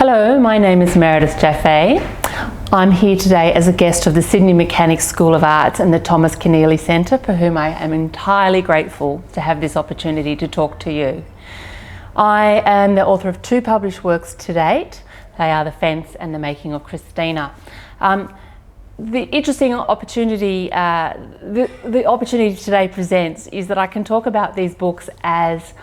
Hello, my name is Meredith Jaffe. I'm here today as a guest of the Sydney Mechanics School of Arts and the Thomas Keneally Centre, for whom I am entirely grateful to have this opportunity to talk to you. I am the author of 2 published works to date. They are The Fence and The Making of Christina. The interesting opportunity, the opportunity today presents is that I can talk about these books as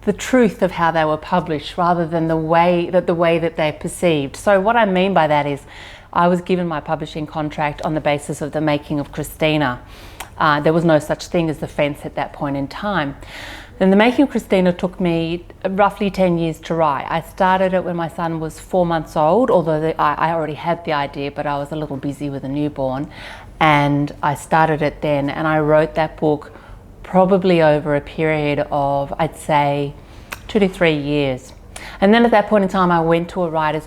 the truth of how they were published rather than the way that they're perceived. So what I mean by that is I was given my publishing contract on the basis of The Making of Christina. There was no such thing as The Fence at that point in time. And The Making of Christina took me roughly 10 years to write. I started it when my son was 4 months old, although I already had the idea, but I was a little busy with a newborn. And I started it then, and I wrote that book probably over a period of, I'd say, 2 to 3 years. And then at that point in time, I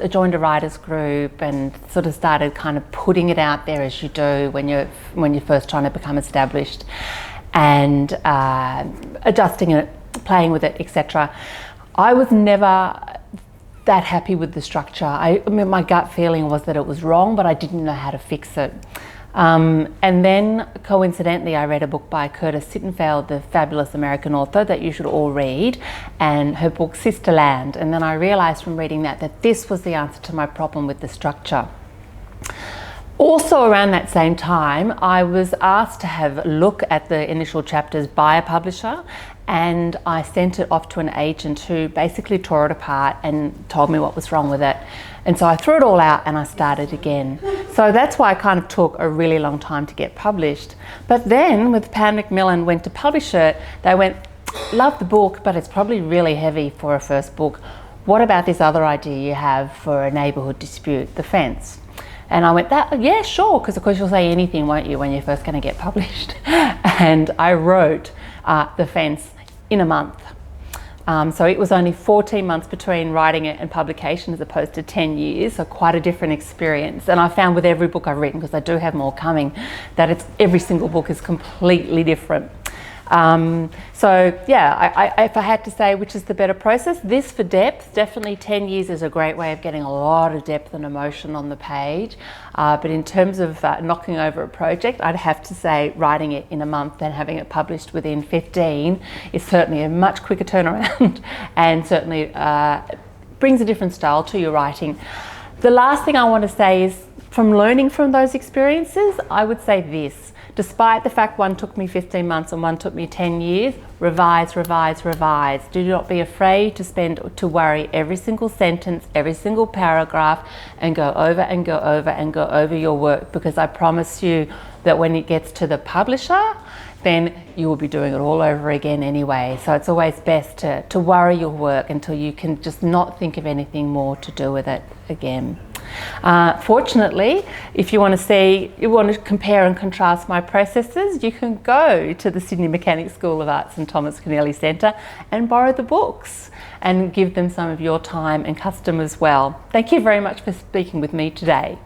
joined a writers group and sort of started kind of putting it out there as you do when you're first trying to become established, and adjusting it, playing with it, etc. I was never that happy with the structure. I mean, my gut feeling was that it was wrong, but I didn't know how to fix it. And then coincidentally I read a book by Curtis Sittenfeld, the fabulous American author that you should all read, and her book Sisterland, and then I realised from reading that this was the answer to my problem with the structure. Also around that same time I was asked to have a look at the initial chapters by a publisher, and I sent it off to an agent who basically tore it apart and told me what was wrong with it. And so I threw it all out and I started again. So that's why it kind of took a really long time to get published. But then with Pan Macmillan went to publish it, they went, love the book, but it's probably really heavy for a first book. What about this other idea you have for a neighbourhood dispute, The Fence? And I went, yeah, sure, because of course you'll say anything, won't you, when you're first going to get published. And I wrote The Fence in a month. So it was only 14 months between writing it and publication as opposed to 10 years, so quite a different experience. And I found with every book I've written, because I do have more coming, that every single book is completely different. So yeah, if I had to say which is the better process, this for depth, definitely 10 years is a great way of getting a lot of depth and emotion on the page. But in terms of knocking over a project, I'd have to say writing it in a month and having it published within 15 is certainly a much quicker turnaround and certainly brings a different style to your writing. The last thing I want to say is, from learning from those experiences, I would say this. Despite the fact one took me 15 months and one took me 10 years, revise, revise, revise. Do not be afraid to worry every single sentence, every single paragraph, and go over and go over and go over your work, because I promise you that when it gets to the publisher, then you will be doing it all over again anyway. So it's always best to worry your work until you can just not think of anything more to do with it again. Fortunately, if you want to compare and contrast my processes, you can go to the Sydney Mechanics School of Arts and Thomas Keneally Centre and borrow the books and give them some of your time and custom as well. Thank you very much for speaking with me today.